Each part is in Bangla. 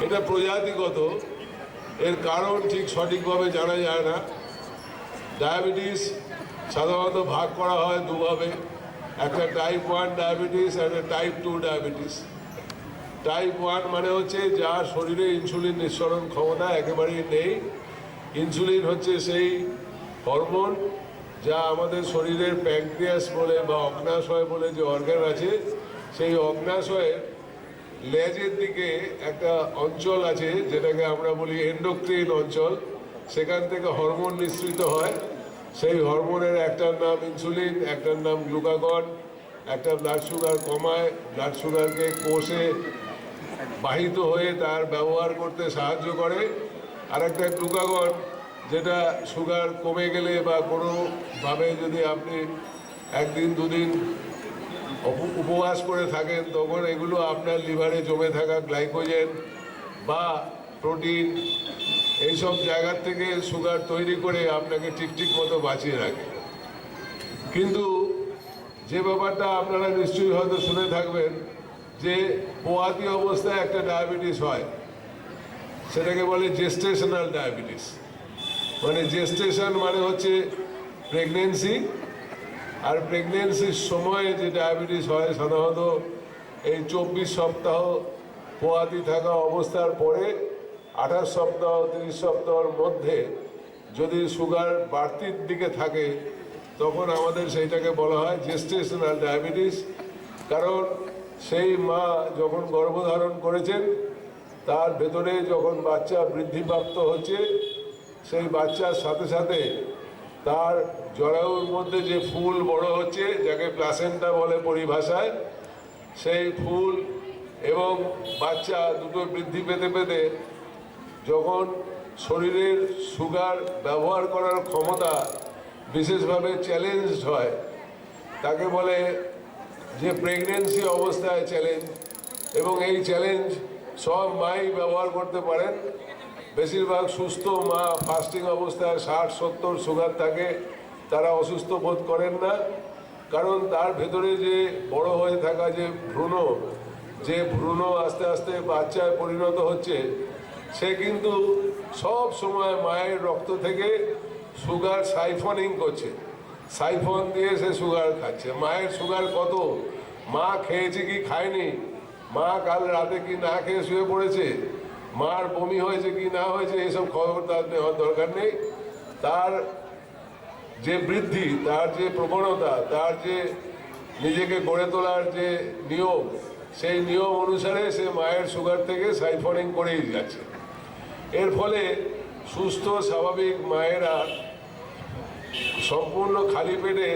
এটা প্রজাতিগত, এর কারণ ঠিক সঠিকভাবে জানা যায় না। ডায়াবেটিস সাধারণত ভাগ করা হয় দুভাবে, একটা টাইপ 1 ডায়াবেটিস আর একটা টাইপ 2 ডায়াবেটিস। টাইপ 1 মানে হচ্ছে যার শরীরে ইনসুলিন নিঃসরণ ক্ষমতা একেবারেই নেই। ইনসুলিন হচ্ছে সেই হরমোন যা আমাদের শরীরের প্যানক্রিয়াস বলে বা অগ্নাশয় বলে যে অর্গান আছে, সেই অগ্নাশয়ের লেজের দিকে একটা অঞ্চল আছে যেটাকে আমরা বলি এন্ডোক্রিন অঞ্চল। সেখান থেকে হরমোন নিঃসৃত হয়। সেই হরমোনের একটার নাম ইনসুলিন, একটার নাম গ্লুকাগন। একটা ব্লাড সুগার কমায়, ব্লাড সুগারকে কোষে বাহিত হয়ে তার ব্যবহার করতে সাহায্য করে। আর একটা গ্লুকাগন যেটা সুগার কমে গেলে বা কোনোভাবে যদি আপনি একদিন দুদিন উপবাস করে থাকেন, তখন এগুলো আপনার লিভারে জমে থাকা গ্লাইকোজেন বা প্রোটিন এইসব জায়গার থেকে সুগার তৈরি করে আপনাকে ঠিক মতো বাঁচিয়ে রাখে। কিন্তু যে ব্যাপারটা আপনারা নিশ্চয়ই হয়তো শুনে থাকবেন যে পোয়াতি অবস্থায় একটা ডায়াবেটিস হয়, সেটাকে বলে জেস্টেশনাল ডায়াবেটিস। মানে জেস্টেশন মানে হচ্ছে প্রেগনেন্সি, আর প্রেগনেন্সির সময়ে যে ডায়াবেটিস হয় সাধারণত এই 24 সপ্তাহ পোয়াতি থাকা অবস্থার পরে 28 সপ্তাহ 30 সপ্তাহের মধ্যে যদি সুগার বাড়তির দিকে থাকে, তখন আমাদের সেইটাকে বলা হয় জেস্টেশনাল ডায়াবেটিস। কারণ সেই মা যখন গর্ভধারণ করেছেন, তার ভেতরে যখন বাচ্চা বৃদ্ধিপ্রাপ্ত হচ্ছে, সেই বাচ্চার সাথে সাথে তার জরায়ুর মধ্যে যে ফুল বড় হচ্ছে, যাকে প্লাসেন্টা বলে পরিভাষায়, সেই ফুল এবং বাচ্চা দুটো বৃদ্ধি পেতে পেতে যখন শরীরের সুগার ব্যবহার করার ক্ষমতা বিশেষভাবে চ্যালেঞ্জড হয়, তাকে বলে যে প্রেগনেন্সি অবস্থায় চ্যালেঞ্জ। এবং এই চ্যালেঞ্জ সব মাই ব্যবহার করতে পারেন। বেশিরভাগ সুস্থ মা ফাস্টিং অবস্থায় 60-70 সুগার থাকে, তারা অসুস্থ বোধ করেন না। কারণ তার ভেতরে যে বড় হয়ে থাকা যে ভ্রূণ আস্তে আস্তে বাচ্চায় পরিণত হচ্ছে, সে কিন্তু সব সময় মায়ের রক্ত থেকে সুগার সাইফনিং করছে। সাইফন দিয়ে সে সুগার খাচ্ছে। মায়ের সুগার কত, মা খেয়েছে কি খায়নি, মা কাল রাতে কি না খেয়ে শুয়ে পড়েছে, মার বমি হয়েছে কি না হয়েছে, এসব খবর তার নেওয়ার দরকার নেই। তার যে বৃদ্ধি, তার যে প্রবণতা, তার যে নিজেকে গড়ে তোলার যে নিয়ম, সেই নিয়ম অনুসারে সে মায়ের সুগার থেকে সাইফনিং করেই যাচ্ছে। এর ফলে সুস্থ স্বাভাবিক মায়েরা সম্পূর্ণ খালি পেটে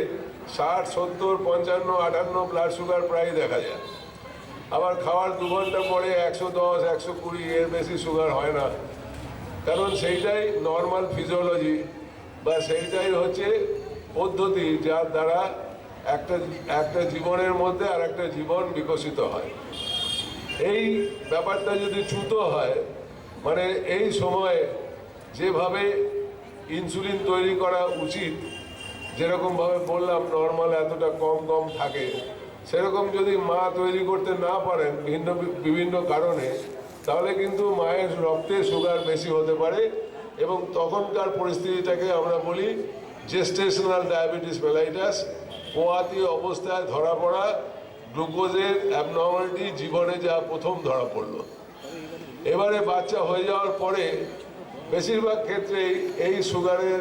60, 70, 55, 58 ব্লাড সুগার প্রায় দেখা যায়। আবার খাওয়ার 2 ঘন্টা পরে 110, 120 এর বেশি সুগার হয় না। কারণ সেইটাই নর্মাল ফিজিওলজি বা সেইটাই হচ্ছে পদ্ধতি যার দ্বারা একটা জীবনের মধ্যে আর একটা জীবন বিকশিত হয়। এই ব্যাপারটা যদি চ্যুত হয়, মানে এই সময়ে যেভাবে ইনসুলিন তৈরি করা উচিত, যেরকমভাবে বললাম নর্মাল এতটা কম থাকে, সেরকম যদি মা তৈরি করতে না পারেন বিভিন্ন কারণে, তাহলে কিন্তু মায়ের রক্তে সুগার বেশি হতে পারে এবং তখনকার পরিস্থিতিটাকে আমরা বলি জেস্টেশনাল ডায়াবেটিস মেলাইটাস। পোয়াতি অবস্থায় ধরা পড়া গ্লুকোজের অ্যাবনর্মালিটি জীবনে যা প্রথম ধরা পড়লো। এবারে বাচ্চা হয়ে যাওয়ার পরে বেশিরভাগ ক্ষেত্রেই এই সুগারের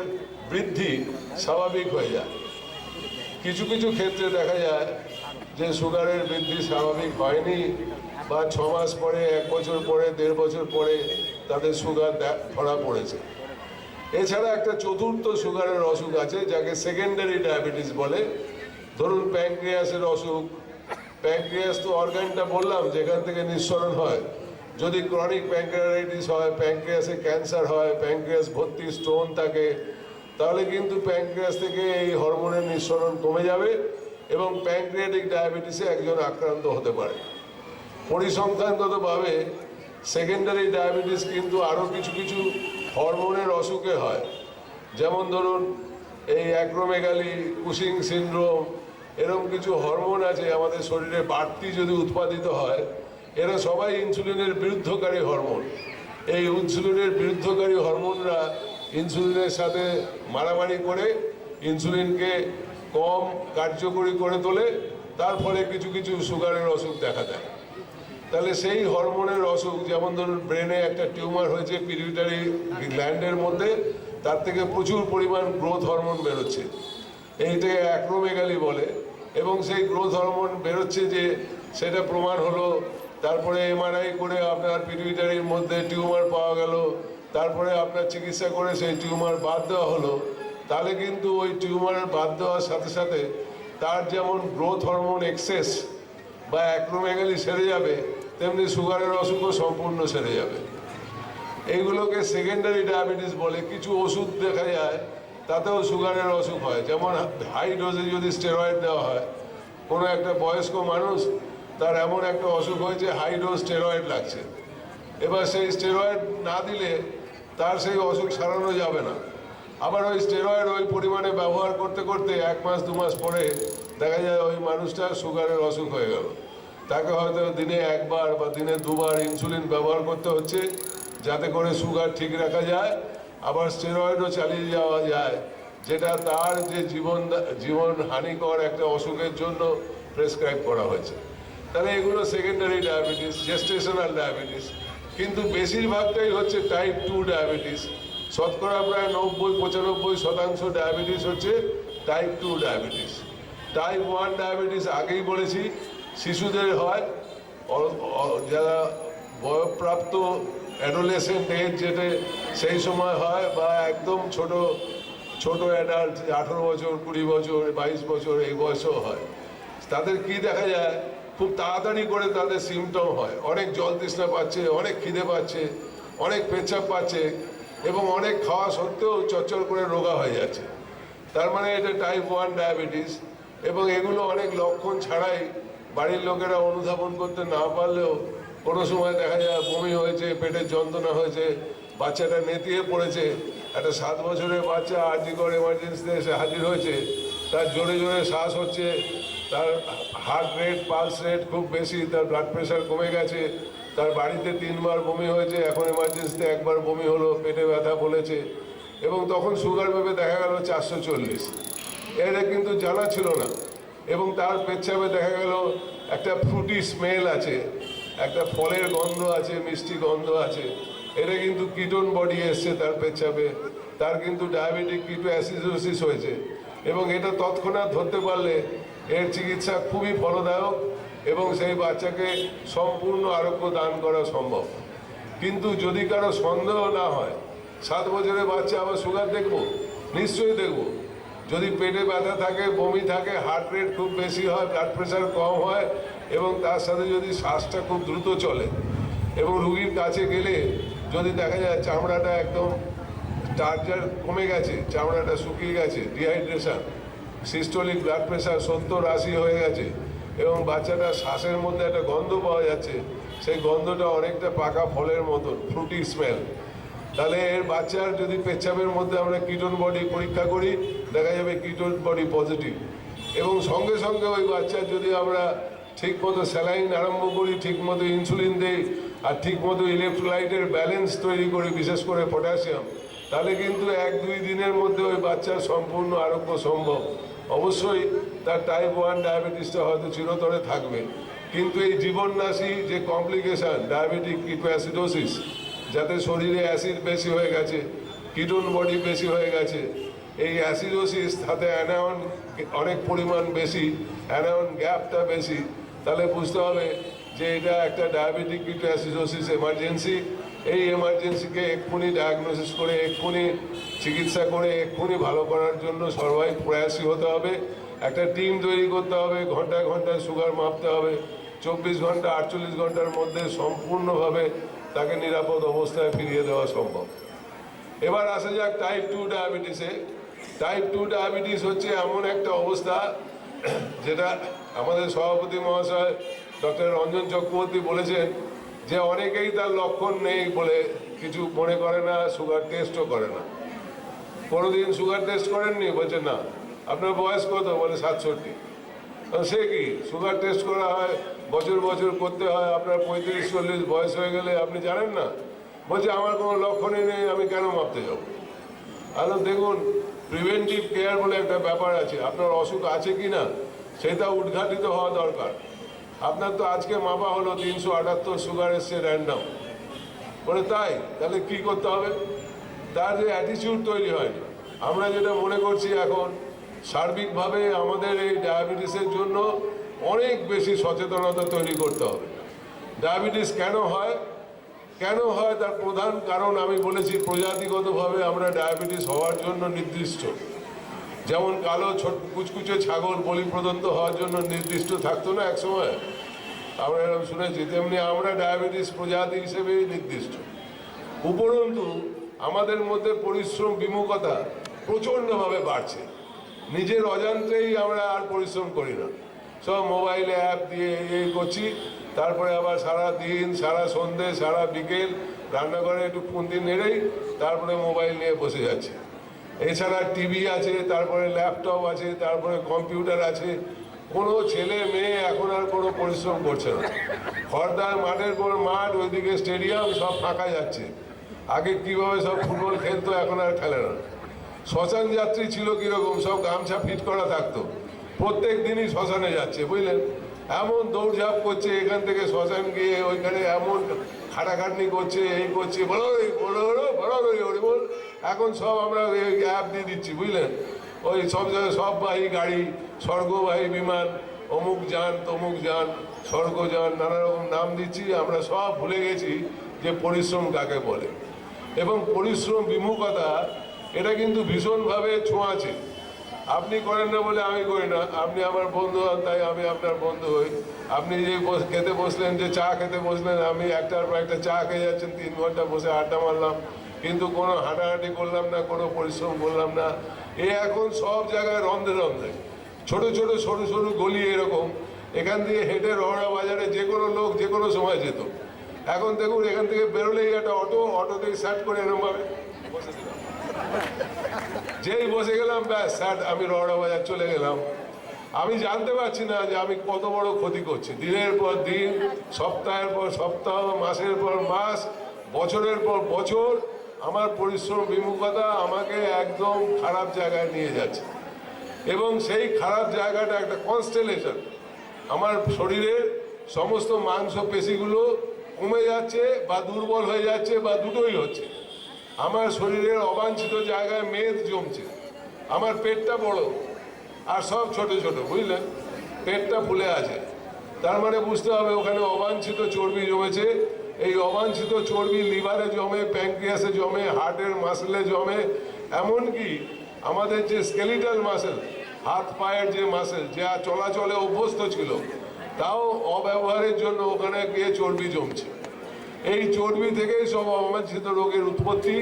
বৃদ্ধি স্বাভাবিক হয়ে যায়। কিছু ক্ষেত্রে দেখা যায় যে সুগারের বৃদ্ধি স্বাভাবিক হয়নি, বা 6 মাস পরে, 1 বছর পরে, 1.5 বছর পরে তাদের সুগার ধরা পড়েছে। এছাড়া একটা চতুর্থ সুগারের অসুখ আছে, যাকে সেকেন্ডারি ডায়াবেটিস বলে। ধরুন প্যানক্রিয়াসের অসুখ। প্যানক্রিয়াস তো অর্গানটা বললাম যেখান থেকে নিঃসরণ হয়। যদি ক্রনিক প্যানক্রিয়াটাইটিস হয়, প্যানক্রিয়াসে ক্যান্সার হয়, প্যানক্রিয়াস ভর্তি স্টোন থাকে, তাহলে কিন্তু প্যানক্রিয়াস থেকে এই হরমোনের নিঃসরণ কমে যাবে এবং প্যানক্রিয়াটিক ডায়াবেটিসে একজন আক্রান্ত হতে পারে। পরিসংখ্যানগতভাবে সেকেন্ডারি ডায়াবেটিস কিন্তু আরও কিছু হরমোনের অসুখে হয়। যেমন ধরুন এই অ্যাক্রোমেগালি, কুশিং সিনড্রোম, এরকম কিছু হরমোন আছে আমাদের শরীরে বাড়তি যদি উৎপাদিত হয়, এরা সবাই ইনসুলিনের বিরুদ্ধকারী হরমোন। এই ইনসুলিনের বিরুদ্ধকারী হরমোনরা ইনসুলিনের সাথে মারামারি করে ইনসুলিনকে কম কার্যকরী করে তোলে, তার ফলে কিছু কিছু সুগারের অসুখ দেখা দেয়। তাহলে সেই হরমোনের অসুখ, যেমন ধরুন ব্রেনে একটা টিউমার হয়েছে পিটুইটারি গ্ল্যান্ডের মধ্যে, তার থেকে প্রচুর পরিমাণ গ্রোথ হরমোন বেরোচ্ছে, এইটাকে অ্যাক্রোমেগালি বলে। এবং সেই গ্রোথ হরমোন বেরোচ্ছে যে সেটা প্রমাণ হলো, তারপরে এমআরআই করে আপনার পিটুইটারির মধ্যে টিউমার পাওয়া গেল, তারপরে আপনার চিকিৎসা করে সেই টিউমার বাদ দেওয়া হলো। তাহলে কিন্তু ওই টিউমারের বাদ দেওয়ার সাথে সাথে তার যেমন গ্রোথ হরমোন এক্সেস বা অ্যাক্রোমেগালি সেরে যাবে, তেমনি সুগারের অসুখও সম্পূর্ণ সেরে যাবে। এইগুলোকে সেকেন্ডারি ডায়াবেটিস বলে। কিছু ওষুধ দেখা যায় তাতেও সুগারের অসুখ হয়, যেমন হাই ডোজে যদি স্টেরয়েড দেওয়া হয়। কোনো একটা বয়স্ক মানুষ, তার এমন একটা অসুখ হয়েছে হাই ডোজ স্টেরয়েড লাগছে, এবার সেই স্টেরয়েড না দিলে তার সেই অসুখ সারানো যাবে না। আবার ওই স্টেরয়েড ওই পরিমাণে ব্যবহার করতে করতে 1 মাস 2 মাস পরে দেখা যায় ওই মানুষটার সুগারের অসুখ হয়ে গেল। তাকে হয়তো দিনে 1 বার বা দিনে 2 বার ইনসুলিন ব্যবহার করতে হচ্ছে যাতে করে সুগার ঠিক রাখা যায়। আবার স্টেরয়েডও চালিয়ে যাওয়া যায়, যেটা তার যে জীবন হানিকর একটা অসুখের জন্য প্রেসক্রাইব করা হয়েছে। তাহলে এগুলো সেকেন্ডারি ডায়াবেটিস, জেস্টেশনাল ডায়াবেটিস। কিন্তু বেশিরভাগটাই হচ্ছে টাইপ 2 ডায়াবেটিস। শতকরা প্রায় 90-95% ডায়াবেটিস হচ্ছে টাইপ 2 ডায়াবেটিস। টাইপ 1 ডায়াবেটিস আগেই বলেছি শিশুদের হয়, যারা বয়প্রাপ্ত অ্যাডোলেসেন্ট এজ যেটা সেই সময় হয়, বা একদম ছোট অ্যাডাল্ট 18 বছর 20 বছর 22 বছর এই বয়সেও হয়। তাদের কি দেখা যায়, খুব তাড়াতাড়ি করে তাদের সিমটম হয়, অনেক জল তৃষ্ণা পাচ্ছে, অনেক খিদে পাচ্ছে, অনেক পেচ্ছাপ পাচ্ছে, এবং অনেক খাওয়া সত্ত্বেও চচ্চর করে রোগা হয়ে যাচ্ছে। তার মানে এটা টাইপ 1 ডায়াবেটিস। এবং এগুলো অনেক লক্ষণ ছাড়াই বাড়ির লোকেরা অনুধাবন করতে না পারলেও কোনো সময় দেখা যায় বমি হয়েছে, পেটের যন্ত্রণা হয়েছে, বাচ্চাটা নেতিয়ে পড়েছে। একটা 7 বছরের বাচ্চা আরজিকর এমার্জেন্সিতে এসে হাজির হয়েছে, তার জোরে জোরে শ্বাস হচ্ছে, তার হার্ট রেট পালস রেট খুব বেশি, তার ব্লাড প্রেশার কমে গেছে, তার বাড়িতে 3 বার বমি হয়েছে, এখন এমার্জেন্সিতে 1 বার বমি হলো, পেটে ব্যথা বলেছে, এবং তখন সুগার ভেবে দেখা গেল 440। এটা কিন্তু জানা ছিল না। এবং তার পেচ্ছাপে দেখা গেল একটা ফ্রুটি স্মেল আছে, একটা ফলের গন্ধ আছে, মিষ্টি গন্ধ আছে। এটা কিন্তু কিটোন বডি এসছে তার পেচ্ছাপে, তার কিন্তু ডায়াবেটিক কিটো অ্যাসিডোসিস হয়েছে। এবং এটা তৎক্ষণাৎ ধরতে পারলে এর চিকিৎসা খুবই ফলদায়ক এবং সেই বাচ্চাকে সম্পূর্ণ আরোগ্য দান করা সম্ভব। কিন্তু যদি কারো সন্দেহ না হয়, 7 বছরের বাচ্চা আবার সুগার দেখবো? নিশ্চয়ই দেখবো। যদি পেটে ব্যথা থাকে, বমি থাকে, হার্ট রেট খুব বেশি হয়, ব্লাড প্রেশার কম হয়, এবং তার সাথে যদি শ্বাসটা খুব দ্রুত চলে, এবং রুগীর কাছে গেলে যদি দেখা যায় চামড়াটা একদম টার্জার কমে গেছে, চামড়াটা শুকিয়ে গেছে, ডিহাইড্রেশন, সিস্টোলিক ব্লাড প্রেশার 70-80 হয়ে গেছে, এবং বাচ্চাটার শ্বাসের মধ্যে একটা গন্ধ পাওয়া যাচ্ছে, সেই গন্ধটা অনেকটা পাকা ফলের মতন, ফ্রুটি স্মেল, তাহলে এর বাচ্চার যদি পেচ্ছাপের মধ্যে আমরা কিটোন বডি পরীক্ষা করি, দেখা যাবে কিটোন বডি পজিটিভ। এবং সঙ্গে সঙ্গে ওই বাচ্চার যদি আমরা ঠিক মতো স্যালাইন আরম্ভ করি, ঠিক মতো ইনসুলিন দেই, আর ঠিক মতো ইলেকট্রোলাইটের ব্যালেন্স তৈরি করি, বিশেষ করে পটাশিয়াম, তাহলে কিন্তু 1-2 দিনের মধ্যে ওই বাচ্চার সম্পূর্ণ আরোগ্য সম্ভব। অবশ্যই তার টাইপ 1 ডায়াবেটিসটা হয়তো চিরতরে থাকবে, কিন্তু এই জীবননাশী যে কমপ্লিকেশান ডায়াবেটিক কিটোঅ্যাসিডোসিস, যাতে শরীরে অ্যাসিড বেশি হয়ে গেছে, কিটোন বডি বেশি হয়ে গেছে, এই অ্যাসিডোসিস তাতে অ্যানায়ন অনেক পরিমাণ বেশি, অ্যানায়ন গ্যাপটা বেশি, তাহলে বুঝতে হবে যে এটা একটা ডায়াবেটিক কিটোঅ্যাসিডোসিস এমার্জেন্সি। এই এমার্জেন্সিকে এক্ষুনি ডায়াগনোসিস করে, এক্ষুনি চিকিৎসা করে, এক্ষুনি ভালো করার জন্য সবাই প্রয়াসী হতে হবে। একটা টিম তৈরি করতে হবে, ঘন্টায় ঘন্টায় সুগার মাপতে হবে, 24 ঘন্টা 48 ঘন্টার মধ্যে সম্পূর্ণভাবে তাকে নিরাপদ অবস্থায় ফিরিয়ে দেওয়া সম্ভব। এবার আসা যাক টাইপ 2 ডায়াবেটিসে। টাইপ 2 ডায়াবেটিস হচ্ছে এমন একটা অবস্থা যেটা আমাদের সভাপতি মহাশয় ডক্টর রঞ্জন চক্রবর্তী বলেছেন যে অনেকেই তার লক্ষণ নেই বলে কিছু মনে করে না, সুগার টেস্টও করে না। কোনোদিন সুগার টেস্ট করেননি? বলছে না। আপনার বয়স কত? বলে 67। সে কি সুগার টেস্ট করা হয় বছর বছর করতে হয়, আপনার 35-40 বয়স হয়ে গেলে আপনি জানেন না? বলছে আমার কোনো লক্ষণই নেই, আমি কেন মাপতে যাব? আর দেখুন, প্রিভেন্টিভ কেয়ার বলে একটা ব্যাপার আছে, আপনার অসুখ আছে কি না সেটা উদ্ঘাটিত হওয়া দরকার। আপনার তো আজকে মাপা হলো 378 সুগার এসছে র্যান্ডাম, বলে তাই, তাহলে কি করতে হবে? তার যে অ্যাটিটিউড তৈরি হয়নি। আমরা যেটা মনে করছি এখন, সার্বিকভাবে আমাদের এই ডায়াবেটিসের জন্য অনেক বেশি সচেতনতা তৈরি করতে হবে। ডায়াবেটিস কেন হয় তার প্রধান কারণ আমি বলেছি, প্রজাতিগতভাবে আমরা ডায়াবেটিস হওয়ার জন্য নির্দিষ্ট, যেমন কালো কুচকুচে ছাগল বলি প্রদত্ত হওয়ার জন্য নির্দিষ্ট থাকতো না এক সময়, আমরা এরকম শুনেছি, তেমনি আমরা ডায়াবেটিস প্রজাতি হিসেবেই নির্দিষ্ট। উপরন্তু আমাদের মধ্যে পরিশ্রম বিমুখতা প্রচণ্ডভাবে বাড়ছে। নিজের অজান্তেই আমরা আর পরিশ্রম করি না, সব মোবাইলে অ্যাপ দিয়ে এই করছি, তারপরে আবার সারা দিন, সারা সন্ধে, সারা বিকেল রান্নাঘরে একটু খুন্তি নেড়েই তারপরে মোবাইল নিয়ে বসে যাচ্ছে। এছাড়া টিভি আছে, তারপরে ল্যাপটপ আছে, তারপরে কম্পিউটার আছে। কোনো ছেলে মেয়ে এখন আর কোনো পরিশ্রম করছে না। খড়দার মাঠের পর মাঠ, ওইদিকে স্টেডিয়াম, সব ফাঁকা যাচ্ছে। আগে কিভাবে সব ফুটবল খেলতো, এখন আর খেলে না। শ্মশান যাত্রী ছিল কীরকম, সব গামছা ফিট করা থাকতো, প্রত্যেক দিনই শ্মশানে যাচ্ছে, বুঝলেন? এমন দৌড়ঝাঁপ করছে, এখান থেকে শ্মশান গিয়ে ওইখানে এমন খাটাখাটনি করছে, এই করছে, বলো বল। এখন সব আমরা অ্যাপ দিয়ে দিচ্ছি, বুঝলেন? ওই সব জায়গায় সববাহী গাড়ি, স্বর্গবাহী বিমান, অমুক যান, তমুক যান, স্বর্গযান, নানা রকম নাম দিচ্ছি। আমরা সব ভুলে গেছি যে পরিশ্রম কাকে বলে। এবং পরিশ্রম বিমুখতা এটা কিন্তু ভীষণভাবে ছোঁয়াছে। আপনি করেন না বলে আমি করি না, আপনি আমার বন্ধু হন তাই আমি আপনার বন্ধু হই। আপনি যে খেতে বসলেন, যে চা খেতে বসলেন, আমি একটার পর একটা চা খেয়ে যাচ্ছেন, 3 ঘন্টা বসে আড্ডা মারলাম, কিন্তু কোনো হাঁটাহাঁটি করলাম না, কোনো পরিশ্রম করলাম না। এখন সব জায়গায় রন্ধে রন্ধে ছোট ছোট সরু সরু গলি, এরকম এখান দিয়ে হেঁটে রওনা বাজারে যে কোনো লোক যে কোনো সময় যেত। এখন দেখুন, এখান থেকে বেরোলেই একটা অটো থেকে স্যাট করে এরকমভাবে বসে দিলাম, যেই বসে গেলাম, ব্যাস স্যার আমি রওনা বাজার চলে গেলাম। আমি জানতে পারছি না যে আমি কত বড় ক্ষতি করছি। দিনের পর দিন, সপ্তাহের পর সপ্তাহ, মাসের পর মাস, বছরের পর বছর আমার পরিশ্রম বিমুখতা আমাকে একদম খারাপ জায়গায় নিয়ে যাচ্ছে। এবং সেই খারাপ জায়গাটা একটা কনস্টেলেশন। আমার শরীরের সমস্ত মাংস পেশিগুলো কমে যাচ্ছে বা দুর্বল হয়ে যাচ্ছে, বা দুটোই হচ্ছে। আমার শরীরের অবাঞ্ছিত জায়গায় মেদ জমছে, আমার পেটটা বড় আর সব ছোট ছোট, বুঝলেন? পেটটা ফুলে আছে, তার মানে বুঝতে হবে ওখানে অবাঞ্ছিত চর্বি জমেছে। এই অবাঞ্ছিত চর্বি লিভারে জমে, প্যাঙ্ক্রিয়াসে জমে, হার্টের মাসেলে জমে, এমনকি আমাদের যে স্কেলিটাল মাসেল, হাত পায়ের যে মাসেল, যা চলাচলে অভ্যস্ত ছিল, তাও অব্যবহারের জন্য ওখানে গিয়ে চর্বি জমছে। এই চর্বি থেকেই সব অবাঞ্ছিত রোগের উৎপত্তি।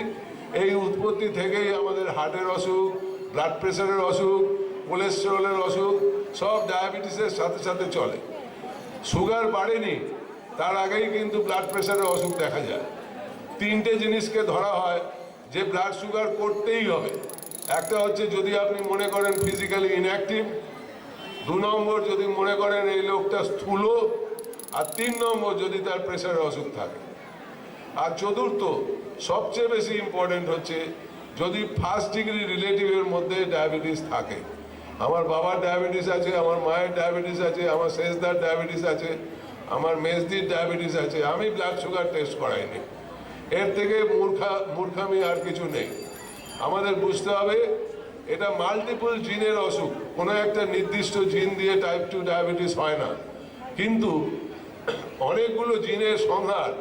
এই উৎপত্তি থেকেই আমাদের হার্টের অসুখ, ব্লাড প্রেশারের অসুখ, কোলেস্টেরলের অসুখ, সব ডায়াবেটিসের সাথে সাথে চলে। সুগার বাড়েনি তার আগেই কিন্তু ব্লাড প্রেশারের অসুখ দেখা যায়। 3টে জিনিসকে ধরা হয় যে ব্লাড সুগার করতেই হবে। একটা হচ্ছে যদি আপনি মনে করেন ফিজিক্যালি ইনঅ্যাক্টিভ, 2 নম্বর যদি মনে করেন এই লোকটা স্থূল, আর 3 নম্বর যদি তার প্রেশারের অসুখ থাকে। আর চতুর্থ সবচেয়ে বেশি ইম্পর্টেন্ট হচ্ছে যদি 1st ডিগ্রি রিলেটিভের মধ্যে ডায়াবেটিস থাকে। আমার বাবার ডায়াবেটিস আছে, আমার মায়ের ডায়াবেটিস আছে, আমার শেষদার ডায়াবেটিস আছে, আমার মেজদির ডায়াবেটিস আছে, আমি ব্লাড সুগার টেস্ট করাইনি। এর থেকে মূর্খামি আর কিছু নেই। আমাদের বুঝতে হবে এটা মাল্টিপল জিনের অসুখ, কোনো একটা নির্দিষ্ট জিন দিয়ে টাইপ 2 ডায়াবেটিস হয় না। কিন্তু অনেকগুলো জিনের সংহার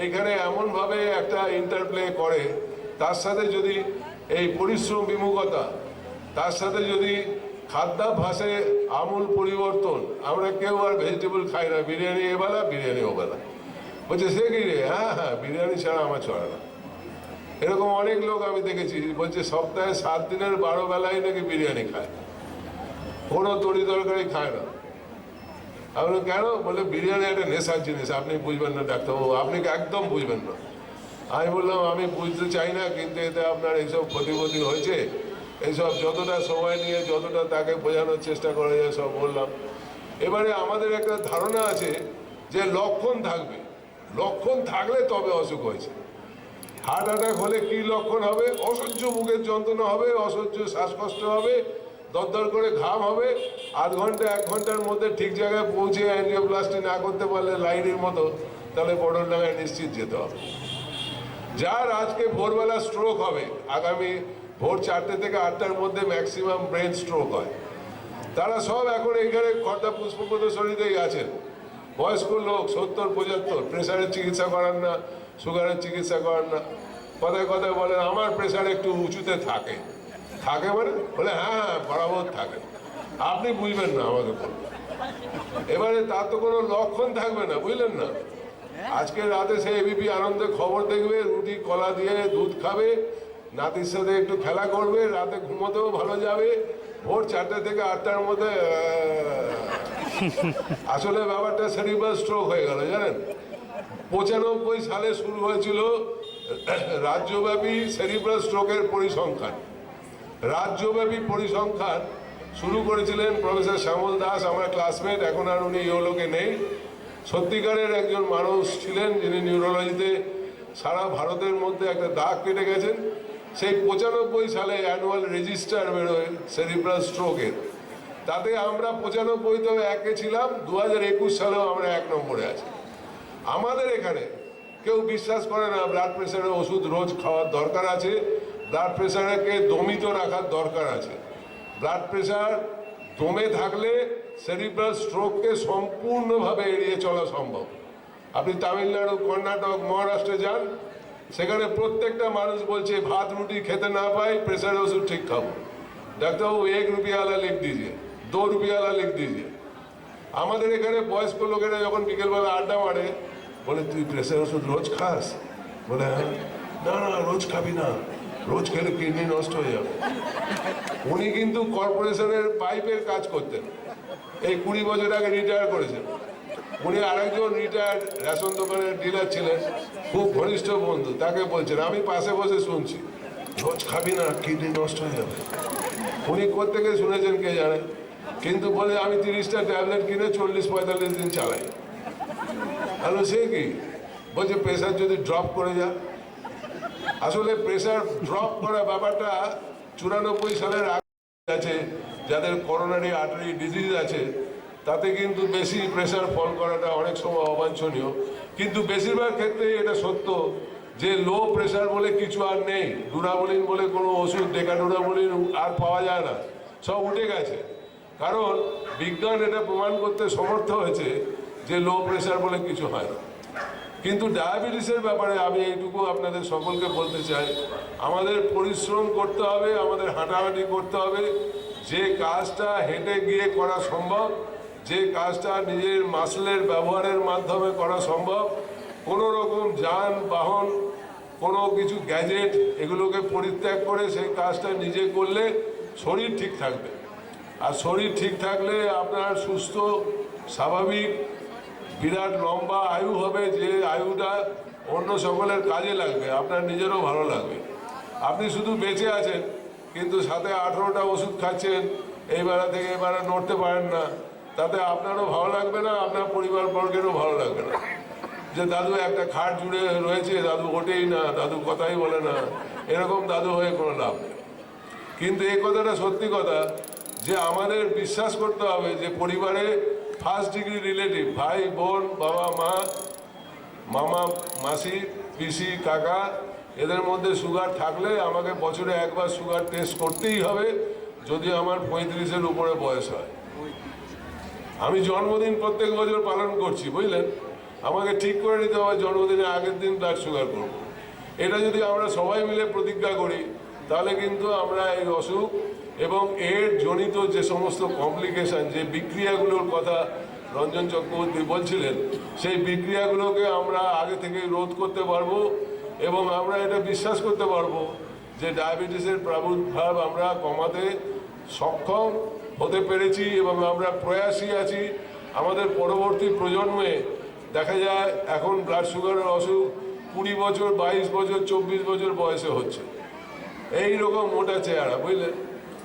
এইখানে এমনভাবে একটা ইন্টারপ্লে করে, তার সাথে যদি এই পরিশ্রম বিমুখতা, তার সাথে যদি খাদ্যাভ্যাসে আমূল পরিবর্তন, আমরা কেউ আর ভেজিটেবল খাই না, বিরিয়ানি এবেলা বিরিয়ানি ওবেলা, বলছে সে কি রে, হ্যাঁ বিরিয়ানি ছাড়া আমার চলে না। এরকম অনেক লোক আমি দেখেছি, বলছে সপ্তাহে 7 দিনের 12 বেলায় নাকি বিরিয়ানি খায়, কোনো তরি তরকারি খায় না। আপনি কেন? বলে বিরিয়ানি একটা নেশার জিনিস, আপনি বুঝবেন না ডাক্তারবাবু, আপনি একদম বুঝবেন না। আমি বললাম আমি বুঝতে চাই না, কিন্তু এতে আপনার এইসব ক্ষতিপতি হয়েছে, এইসব যতটা সময় নিয়ে যতটা তাকে বোঝানোর চেষ্টা করা যায় সব বললাম। এবারে আমাদের একটা ধারণা আছে যে লক্ষণ থাকবে, লক্ষণ থাকলে তবে অসুখ হয়েছে। হার্ট অ্যাটাক হলে কি লক্ষণ হবে? অসহ্য বুকের যন্ত্রণা হবে, অসহ্য শ্বাসকষ্ট হবে, দরদর করে ঘাম হবে, আধ ঘন্টা 1 ঘন্টার মধ্যে ঠিক জায়গায় পৌঁছে অ্যাঞ্জিওপ্লাস্টি না করতে পারলে লাইনের মতো তাহলে বড়ডাঙ্গায় নিশ্চিত যেতে হবে। যার আজকে ভোরবেলা স্ট্রোক হবে, আগামী ভোর 4টে থেকে 8টার মধ্যে ম্যাক্সিমাম ব্রেন স্ট্রোক হয়, তারা সব এখন এইখানে খর্দা পুষ্প প্রদর্শনীতেই আছেন। বয়স্ক লোক 70-75, প্রেশারের চিকিৎসা করান না, সুগারের চিকিৎসা করান না, কথায় কথায় বলেন আমার প্রেশার একটু উঁচুতে থাকে। থাকে মানে বলে হ্যাঁ বরাবর থাকে, আপনি বুঝবেন না আমাকে বলবেন। এবারে তার তো কোনো লক্ষণ থাকবে না, বুঝলেন না? আজকে রাতে সে এবিপি আনন্দে খবর দেখবে, রুটি কলা দিয়ে দুধ খাবে, নাতির সাথে একটু খেলা করবে, রাতে ঘুমোতেও ভালো যাবে, ভোর 4টে থেকে 8টার মধ্যে আসলে ব্যাপারটা সেরিব্রাল স্ট্রোক হয়ে গেল। জানেন 95 সালে শুরু হয়েছিল রাজ্যব্যাপী সেরিব্রাল স্ট্রোকের পরিসংখ্যান। রাজ্যব্যাপী পরিসংখ্যান শুরু করেছিলেন প্রফেসর শ্যামল দাস, আমার ক্লাসমেট, এখন আর উনি ইহলোকে নেই। সত্যিকারের একজন মানুষ ছিলেন যিনি নিউরোলজিতে সারা ভারতের মধ্যে একটা দাগ কেটে গেছেন। সেই 95 সালে অ্যানুয়াল রেজিস্টার বেরোয় সেরিব্রাল স্ট্রোকের, তাতে আমরা 95-তেও 1-এ ছিলাম, 2021 সালেও আমরা 1 নম্বরে আছি। আমাদের এখানে কেউ বিশ্বাস করে না ব্লাড প্রেশারের ওষুধ রোজ খাওয়ার দরকার আছে, ব্লাড প্রেশারকে দমিত রাখার দরকার আছে। ব্লাড প্রেশার দমে থাকলে সেরিব্রাল স্ট্রোককে সম্পূর্ণভাবে এড়িয়ে চলা সম্ভব। আপনি তামিলনাড়ু, কর্ণাটক, মহারাষ্ট্রে যান, সেখানে প্রত্যেকটা মানুষ বলছে ভাত রুটি খেতে না পাই, প্রেশারের ওষুধ ঠিক খাবো। ডাক্তারবাবু 1 রুপিয়ালা লিখ দিজিয়ে, 2 রুপিয়ালা লিখ দিজিয়ে। আমাদের এখানে বয়স্ক লোকেরা যখন বিকেলবেলা আড্ডা মারে, বলে তুই প্রেশার ওষুধ রোজ খাস? বলে হ্যাঁ। না না রোজ খাবি না, রোজ খেলে কিডনি নষ্ট হয়ে যাবে। উনি কিন্তু কর্পোরেশনের পাইপের কাজ করতেন, এই 20 বছর আগে রিটায়ার করেছেন। উনি আরেকজন রিটায়ার্ড রেশন দোকানের ডিলার ছিলেন, খুব ঘনিষ্ঠ বন্ধু, তাকে বলছেন, আমি পাশে বসে শুনছি, রোজ খাবি না কিডনি নষ্ট হয়ে যাবে। উনি কোত্থেকে শুনেছেন কে জানে, কিন্তু বলে আমি 30টা ট্যাবলেট কিনে 40-45 দিন চালাই। হ্যালো, সে কি বলছে প্রেশার যদি ড্রপ করে যা। আসলে প্রেশার ড্রপ করা ব্যাপারটা 94 সালের আগে আছে, যাদের করোনারি আর্টারি ডিজিজ আছে তাতে কিন্তু বেশি প্রেশার ফল করাটা অনেক সময় অবাঞ্ছনীয়, কিন্তু বেশিরভাগ ক্ষেত্রেই এটা সত্য যে লো প্রেশার বলে কিছু আর নেই। ডুরাবোলিন বলে কোনো ওষুধ, ডেকাডুরাবোলিন আর পাওয়া যায় না, সব উঠে গেছে। কারণ বিজ্ঞান এটা প্রমাণ করতে সমর্থ হয়েছে যে লো প্রেশার বলে কিছু হয় না। কিন্তু ডায়াবেটিসের ব্যাপারে আমি এইটুকু আপনাদের সকলকে বলতে চাই, আমাদের পরিশ্রম করতে হবে, আমাদের হাঁটাহাঁটি করতে হবে। যে কাজটা হেঁটে গিয়ে করা সম্ভব, যে কাজটা নিজের মাসলের ব্যবহারের মাধ্যমে করা সম্ভব, কোনো রকম যানবাহন, কোনো কিছু গ্যাজেট এগুলোকে পরিত্যাগ করে সেই কাজটা নিজে করলে শরীর ঠিক থাকবে। আর শরীর ঠিক থাকলে আপনার সুস্থ স্বাভাবিক বিরাট লম্বা আয়ু হবে, যে আয়ুটা অন্য সকলের কাজে লাগবে, আপনার নিজেরও ভালো লাগবে। আপনি শুধু বেঁচে আছেন কিন্তু সাথে 18টা ওষুধ খাচ্ছেন, এই বেলা থেকে এবারে নড়তে পারেন না, তাতে আপনারও ভালো লাগবে না, আপনার পরিবারবর্গেরও ভালো লাগবে না। যে দাদু একটা খাট জুড়ে রয়েছে, দাদু ওঠেই না, দাদু কথাই বলে না, এরকম দাদু হয়ে কোনো লাভ নেই। কিন্তু এই কথাটা সত্যি কথা যে আমাদের বিশ্বাস করতে হবে যে পরিবারে ফার্স্ট ডিগ্রি রিলেটিভ, ভাই বোন, বাবা মা, মামা মাসি, পিসি, কাকা, এদের মধ্যে সুগার থাকলে আমাকে বছরে একবার সুগার টেস্ট করতেই হবে, যদি আমার 35-এর উপরে বয়স হয়। আমি জন্মদিন প্রত্যেক বছর পালন করছি, বুঝলেন, আমাকে ঠিক করে নিতে হবে জন্মদিনের আগের দিন ব্লাড সুগার করব। এটা যদি আমরা সবাই মিলে প্রতিজ্ঞা করি তাহলে কিন্তু আমরা এই অসুখ এবং এর জনিত যে সমস্ত কমপ্লিকেশন, যে বিক্রিয়াগুলোর কথা রঞ্জন চক্রবর্তী বলছিলেন, সেই বিক্রিয়াগুলোকে আমরা আগে থেকেই রোধ করতে পারবো এবং আমরা এটা বিশ্বাস করতে পারবো যে ডায়াবেটিসের প্রাদুর্ভাব আমরা কমাতে সক্ষম হতে পেরেছি এবং আমরা প্রয়াসী আছি। আমাদের পরবর্তী প্রজন্মে দেখা যায় এখন ব্লাড সুগারের অসুখ 20 বছর, 22 বছর, 24 বছর বয়সে হচ্ছে। এই রকম মোটা চেহারা, বুঝলেন,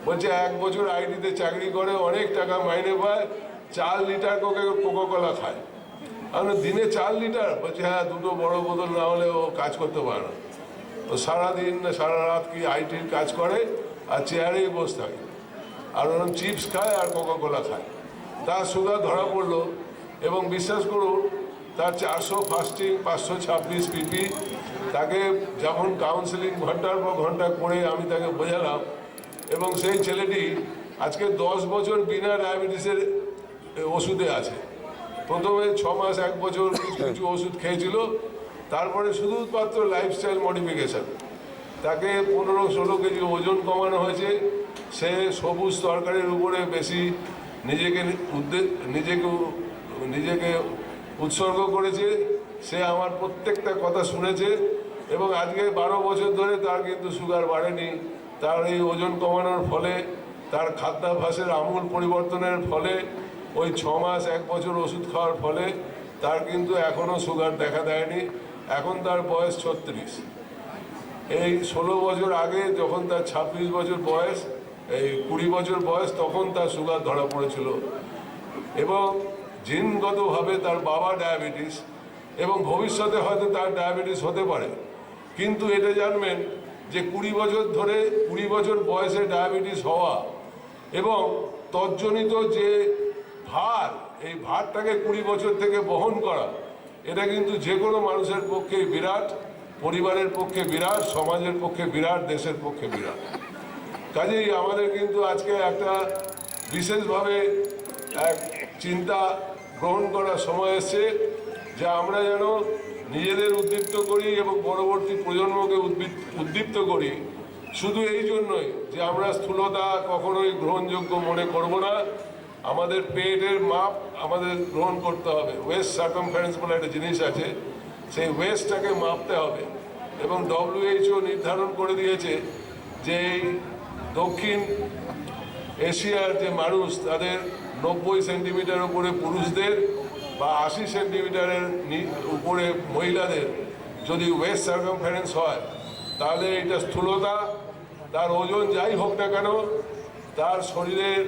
বলছে 1 বছর আইটিতে চাকরি করে, অনেক টাকা মাইনে পায়, 4 লিটার কোকাকোলা খায়। আমরা দিনে 4 লিটার, বলছে হ্যাঁ 2টো বড় বোতল না হলে ও কাজ করতে পারে না। ও সারাদিন সারা রাত কি আইটির কাজ করে আর চেয়ারেই বসে থাকে, আর ওরকম চিপস খায় আর কোকাকোলা খায়। তার সুগার ধরা পড়লো এবং বিশ্বাস করুন তার 400 ফাস্টিং, 526 পিপি। তাকে যখন কাউন্সেলিং ঘন্টার পর ঘন্টা করে আমি তাকে বোঝালাম, এবং সেই ছেলেটি আজকে 10 বছর বিনা ডায়াবেটিসের ওষুধে আছে। প্রথমে 6 মাস 1 বছর কিছু কিছু ওষুধ খেয়েছিল, তারপরে শুধুমাত্র লাইফস্টাইল মডিফিকেশান। তাকে 15-16 কেজি ওজন কমানো হয়েছে। সে সবুজ তরকারির উপরে বেশি নিজেকে উৎসর্গ করেছে। সে আমার প্রত্যেকটা কথা শুনেছে এবং আজকে 12 বছর ধরে তার কিন্তু সুগার বাড়েনি। তার এই ওজন কমানোর ফলে, তার খাদ্যাভ্যাসের আমূল পরিবর্তনের ফলে, ওই 6 মাস 1 বছর ওষুধ খাওয়ার ফলে তার কিন্তু এখনও সুগার দেখা দেয়নি। এখন তার বয়স 36। এই 16 বছর আগে যখন তার 26 বছর বয়স, এই 20 বছর বয়স, তখন তার সুগার ধরা পড়েছিল এবং জিনগতভাবে তার বাবা ডায়াবেটিস, এবং ভবিষ্যতে হয়তো তার ডায়াবেটিস হতে পারে। কিন্তু এটা জানবেন যে 20 বছর বয়সে ডায়াবেটিস হওয়া এবং তজ্জনিত যে ভার, এই ভারটাকে 20 বছর থেকে বহন করা, এটা কিন্তু যে কোনো মানুষের পক্ষে বিরাট, পরিবারের পক্ষে বিরাট, সমাজের পক্ষে বিরাট, দেশের পক্ষে বিরাট। কাজেই আমাদের কিন্তু আজকে একটা বিশেষভাবে এক চিন্তা গ্রহণ করার সময় এসছে যে আমরা যেন নিজেদের উদ্দীপ্ত করি এবং পরবর্তী প্রজন্মকে উদ্দীপ্ত করি, শুধু এই জন্যই যে আমরা স্থূলতা কখনোই গ্রহণযোগ্য মনে করব না। আমাদের পেটের মাপ আমাদের গ্রহণ করতে হবে। ওয়েস্ট সার্কামফারেন্স বলে একটা জিনিস আছে, সেই ওয়েস্টটাকে মাপতে হবে। এবং WHO নির্ধারণ করে দিয়েছে যে দক্ষিণ এশিয়ার যে মানুষ, তাদের 90 সেন্টিমিটার উপরে পুরুষদের বা 80 সেন্টিমিটারের উপরে মহিলাদের যদি ওয়েস্ট সার্কামফারেন্স হয়, তাহলে এটা স্থূলতা। তার ওজন যাই হোক না কেন, তার শরীরের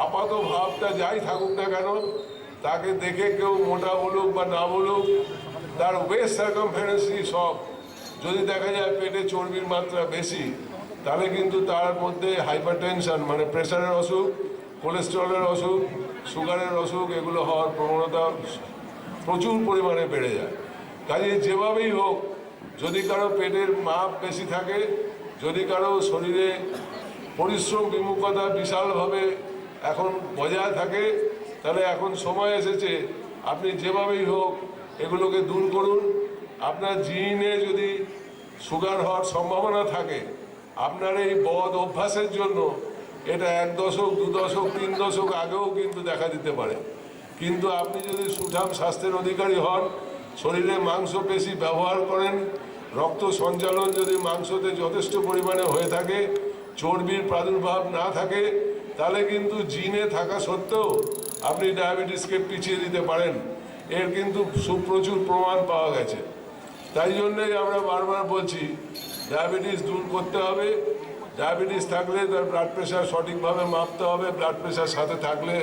আপাত ভাবটা যাই থাকুক না কেন, তাকে দেখে কেউ মোটা বলুক বা না বলুক, তার ওয়েস্ট সার্কামফারেন্সই সব। যদি দেখা যায় পেটে চর্বির মাত্রা বেশি, তাহলে কিন্তু তার মধ্যে হাইপারটেনশন মানে প্রেশারের অসুখ, কোলেস্টেরলের অসুখ, সুগারের অসুখ, এগুলো হওয়ার প্রবণতা প্রচুর পরিমাণে বেড়ে যায়। কাজে যেভাবেই হোক, যদি কারো পেটের মাপ বেশি থাকে, যদি কারো শরীরে পরিশ্রম বিমুখতা বিশালভাবে এখন বজায় থাকে, তাহলে এখন সময় এসেছে আপনি যেভাবেই হোক এগুলোকে দূর করুন। আপনার জিনে যদি সুগার হওয়ার সম্ভাবনা থাকে, আপনার এই বদ অভ্যাসের জন্য এটা 1 দশক, 2 দশক, 3 দশক আগেও কিন্তু দেখা দিতে পারে। কিন্তু আপনি যদি সুঠাম স্বাস্থ্যের অধিকারী হন, শরীরে মাংসপেশি ব্যবহার করেন, রক্ত সঞ্চালন যদি মাংসতে যথেষ্ট পরিমাণে হয়ে থাকে, চর্বির প্রাদুর্ভাব না থাকে, তাহলে কিন্তু জিনে থাকা সত্ত্বেও আপনি ডায়াবেটিসকে পিছিয়ে দিতে পারেন। এর কিন্তু সুপ্রচুর প্রমাণ পাওয়া গেছে। তাই জন্যই আমরা বারবার বলছি ডায়াবেটিস দূর করতে হবে। ডায়াবেটিস থাকলে তার ব্লাড প্রেশার সঠিকভাবে মাপতে হবে, ব্লাড প্রেশার সাথে থাকলে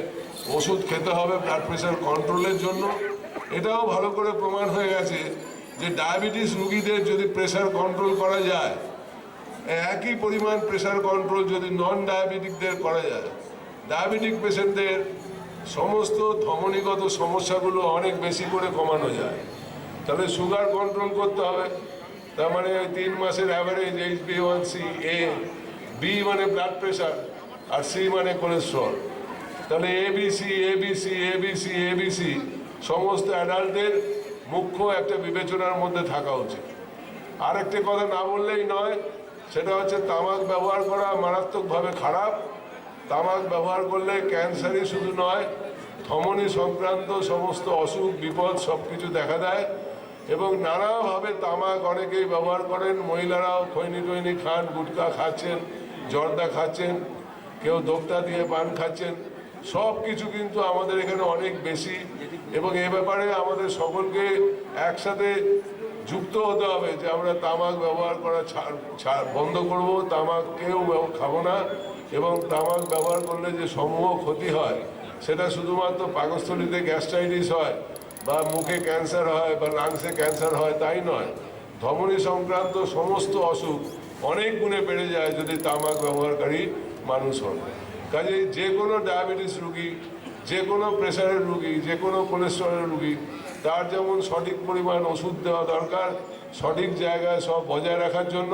ওষুধ খেতে হবে ব্লাড প্রেশার কন্ট্রোলের জন্য। এটাও ভালো করে প্রমাণ হয়ে গেছে যে ডায়াবেটিস রুগীদের যদি প্রেশার কন্ট্রোল করা যায়, একই পরিমাণ প্রেশার কন্ট্রোল যদি নন ডায়াবেটিকদের করা যায়, ডায়াবেটিক পেশেন্টদের সমস্ত ধমনীগত সমস্যাগুলো অনেক বেশি করে কমানো যায়। তাহলে সুগার কন্ট্রোল করতে হবে, তার মানে ওই 3 মাসের অ্যাভারেজ HbA1c, B মানে ব্লাড প্রেশার, আর C মানে কোলেস্ট্রল। তাহলে ABC সমস্ত অ্যাডাল্টের মুখ্য একটা বিবেচনার মধ্যে থাকা উচিত। আরেকটি কথা না বললেই নয়, সেটা হচ্ছে তামাক ব্যবহার করা মারাত্মকভাবে খারাপ। তামাক ব্যবহার করলে ক্যান্সারই শুধু নয়, ধমনী সংক্রান্ত সমস্ত অসুখ বিপদ সব কিছু দেখা দেয়। এবং নানাভাবে তামাক অনেকেই ব্যবহার করেন, মহিলারাও খৈনি টৈনি খান, গুটখা খাচ্ছেন, জর্দা খাচ্ছেন, কেউ দোক্তা দিয়ে পান খাচ্ছেন, সব কিছু কিন্তু আমাদের এখানে অনেক বেশি। এবং এ ব্যাপারে আমাদের সকলকে একসাথে যুক্ত হতে হবে যে আমরা তামাক ব্যবহার করা বন্ধ করব, তামাক কেউ খাবো না, এবং তামাক ব্যবহার করলে যে সমূহ ক্ষতি হয় সেটা শুধুমাত্র পাকস্থলীতে গ্যাস্ট্রাইটিস হয় বা মুখে ক্যান্সার হয় বা লাংসে ক্যান্সার হয় তাই নয়, ধমনী সংক্রান্ত সমস্ত অসুখ অনেক গুণে বেড়ে যায় যদি তামাক ব্যবহারকারী মানুষ হন। কাজেই যে কোনো ডায়াবেটিস রুগী, যে কোনো প্রেশারের রুগী, যে কোনো কোলেস্টেরলের রুগী, তার যেমন সঠিক পরিমাণ ওষুধ দেওয়া দরকার সঠিক জায়গায় সব বজায় রাখার জন্য,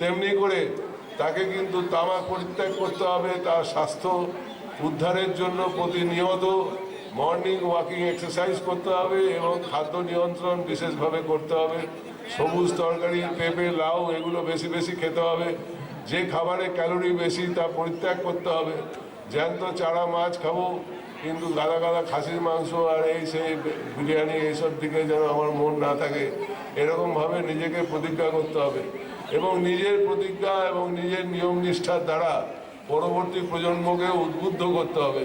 তেমনি করে তাকে কিন্তু তামাক পরিত্যাগ করতে হবে। তার স্বাস্থ্য উদ্ধারের জন্য প্রতিনিয়ত মর্নিং ওয়াকিং এক্সারসাইজ করতে হবে এবং খাদ্য নিয়ন্ত্রণ বিশেষভাবে করতে হবে। সবুজ তরকারি, পেঁপে, লাউ এগুলো বেশি বেশি খেতে হবে। যে খাবারে ক্যালোরি বেশি তা পরিত্যাগ করতে হবে। জ্যান্ত চারা মাছ খাবো, কিন্তু গাদা গাদা খাসির মাংস আর এই সেই বিরিয়ানি এইসব দিকে যেন আমার মন না থাকে, এরকমভাবে নিজেকে প্রতিজ্ঞা করতে হবে এবং নিজের প্রতিজ্ঞা এবং নিজের নিয়ম নিষ্ঠার দ্বারা পরবর্তী প্রজন্মকে উদ্বুদ্ধ করতে হবে।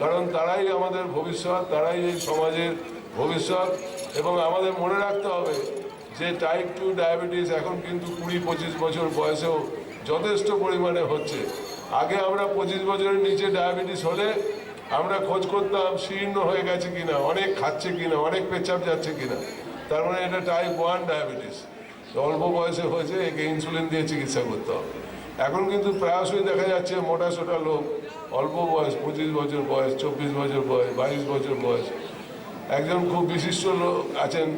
কারণ তারাই আমাদের ভবিষ্যৎ, তারাই এই সমাজের ভবিষ্যৎ। এবং আমাদের মনে রাখতে হবে যে টাইপ 2 ডায়াবেটিস এখন কিন্তু 20-25 বছর বয়সেও যথেষ্ট পরিমাণে হচ্ছে। আগে আমরা 25 বছরের নিচে ডায়াবেটিস হলে আমরা খোঁজ করতাম শীর্ণ হয়ে গেছে কিনা, অনেক খাচ্ছে কিনা, অনেক পেচ্ছাপ যাচ্ছে কিনা, তার মানে এটা টাইপ 1 ডায়াবেটিস, অল্প বয়সে হয়েছে, একে ইনসুলিন দিয়ে চিকিৎসা করতে হবে। এখন কিন্তু প্রায়শই দেখা যাচ্ছে মোটা সোটা লোক, অল্প বয়স, 25 বছর বয়স, 24 বছর বয়স, 22 বছর বয়স। একজন খুব বিশিষ্ট লোক আছেন,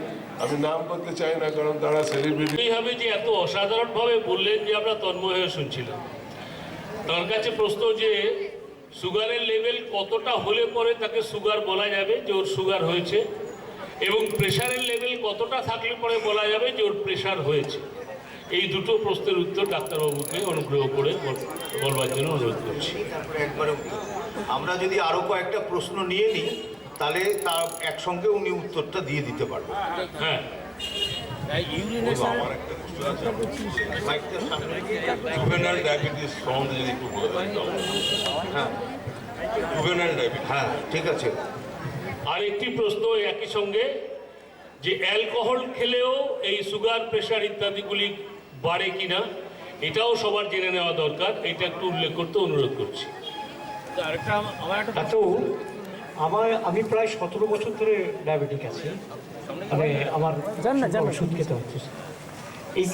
আমি নাম করতে চাই না কারণ তারা সেলিব্রিটি। এইভাবে যে এত অসাধারণভাবে বললেন যে আমরা তন্ময় হয়ে শুনছিলাম। তার কাছে প্রশ্ন যে সুগারের লেভেল কতটা হলে পরে তাকে সুগার বলা যাবে যে ওর সুগার হয়েছে, এবং প্রেশারের লেভেল কতটা থাকলে পরে বলা যাবে যে ওর প্রেশার হয়েছে। এই দুটো প্রশ্নের উত্তর ডাক্তারবাবুকে অনুগ্রহ করে বলবার জন্য অনুরোধ করছি। তারপরে একবারে আমরা যদি আরো কয়েকটা প্রশ্ন নিয়ে নিই তাহলে তার একসঙ্গে উনি উত্তরটা দিয়ে দিতে পারবেন। হ্যাঁ, জুভেনাইল ডায়াবেটিস সম্বন্ধে যদি একটু বলে দেন। হ্যাঁ জুভেনাইল ডায়াবেটিস, হ্যাঁ ঠিক আছে। আর একটি প্রশ্ন একই সঙ্গে, যে অ্যালকোহল খেলেও এই সুগার, প্রেশার ইত্যাদিগুলি বাড়ে কিনা, এটাও সবার জেনে নেওয়া দরকার। এটা একটু উল্লেখ করতে অনুরোধ করছি। আমি প্রায় 17 বছর ধরে ডায়াবেটিক আছি, মানে আমার ওষুধ খেতে হচ্ছে। এই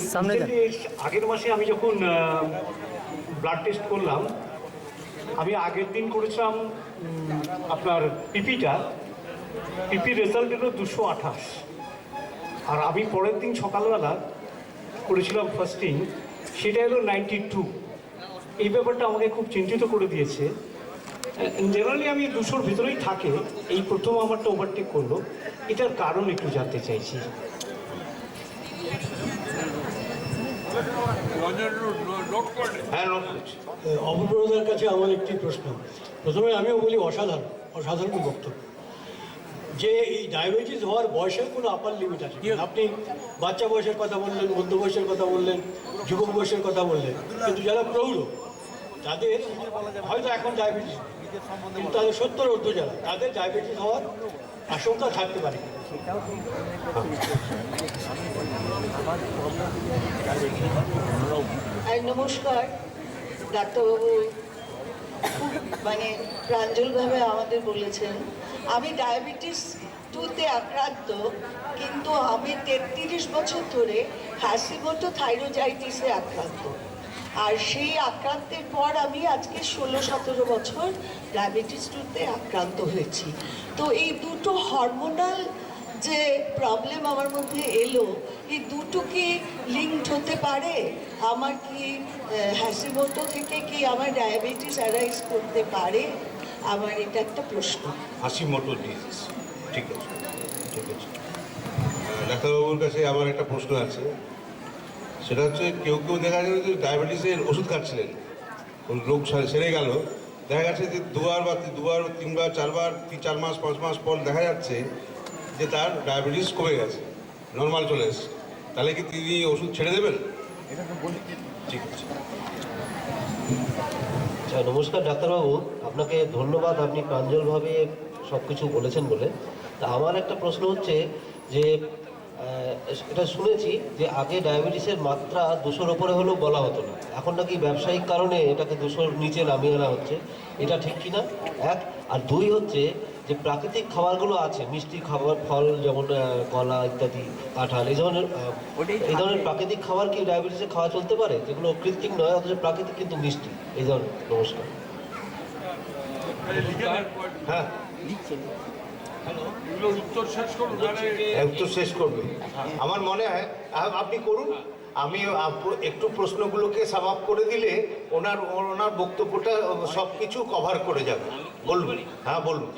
আগের মাসে আমি যখন ব্লাড টেস্ট করলাম, আমি আগের দিন করেছিলাম আপনার পিপি রেজাল্ট এলো 228, আর আমি পরের দিন সকালবেলা করেছিলাম ফার্স্টিং, সেটা এলো 92। এই ব্যাপারটা আমাকে খুব চিন্তিত করে দিয়েছে। জেনারেলি আমি 200-র ভিতরেই থাকে, এই প্রথম আমারটা ওভারটেক করলো। এটার কারণ একটু জানতে চাইছি। হ্যাঁ নোট করছি। অপপ্রদার কাছে আমার একটি প্রশ্ন। প্রথমে আমিও বলি অসাধারণ বক্তব্য, যে এই ডায়াবেটিস হওয়ার বয়সের কোনো আপার লিমিট আছে। আপনি বাচ্চা বয়সের কথা বললেন, মধ্য বয়সের কথা বললেন, যুবক বয়সের কথা বললেন, কিন্তু যারা প্রৌঢ় তাদের হয়তো এখন ডায়াবেটিস, কিন্তু তাদের 70 ঊর্ধ্ব যারা, তাদের ডায়াবেটিস হওয়ার আশঙ্কা থাকতে পারে। নমস্কার ডাক্তারবাবু, খুব প্রাঞ্জলভাবে আমাদের বলেছেন। আমি ডায়াবেটিস 2-তে আক্রান্ত, কিন্তু আমি 33 বছর ধরে হ্যাসিমোটো থাইরোজাইটিসে আক্রান্ত। আর সেই আক্রান্তের পর আমি আজকে 16-17 বছর ডায়াবেটিস 2-তে আক্রান্ত হয়েছি। তো এই দুটো হরমোনাল যে প্রবলেম আমার মধ্যে এলো, এই দুটো কি লিঙ্কড হতে পারে? আমার কি হ্যাসিমোটো থেকে কি আমার ডায়াবেটিস অ্যারাইজ করতে পারে? আমার এটা একটা প্রশ্ন। হাসিমোটো ডিজিজ, ঠিক আছে, ঠিক আছে। ডাক্তারবাবুর কাছে আমার একটা প্রশ্ন আছে, সেটা হচ্ছে কেউ কেউ দেখা গেল যে ডায়াবেটিসের ওষুধ খাচ্ছিলেন, রোগ সেরে গেল, দেখা যাচ্ছে যে দুবার, 3বার, 4বার, 4 মাস 5 মাস পর দেখা যাচ্ছে যে তার ডায়াবেটিস কমে গেছে, নর্মাল চলে এসছে। তাহলে কি তিনি ওষুধ ছেড়ে দেবেন? ঠিক আছে। আচ্ছা, নমস্কার ডাক্তারবাবু, আপনাকে ধন্যবাদ, আপনি প্রাঞ্জলভাবে সব কিছু বলেছেন বলে। তা আমার একটা প্রশ্ন হচ্ছে যে এটা শুনেছি যে আগে ডায়াবেটিসের মাত্রা 200-র ওপরে হলেও বলা হতো না, এখন নাকি ব্যবসায়িক কারণে এটাকে 200-র নিচে নামিয়ে আনা হচ্ছে, এটা ঠিক কিনা? এক। আর দুই হচ্ছে যে প্রাকৃতিক খাবারগুলো আছে, মিষ্টি খাবার, ফল যেমন কলা ইত্যাদি, কাঁঠাল, এই ধরনের প্রাকৃতিক খাবার কি ডায়াবেটিসে খাওয়া চলতে পারে, যেগুলো কৃত্রিম নয় অথচ প্রাকৃতিক কিন্তু মিষ্টি, এই ধরনের? নমস্কার। হ্যাঁ, উত্তর শেষ করবে। আমার মনে হয় আপনি করুন, আমি একটু প্রশ্নগুলোকে সাম আপ করে দিলে ওনার বক্তব্যটা সব কিছু কভার করে যাবে। বলুন। হ্যাঁ বলুন।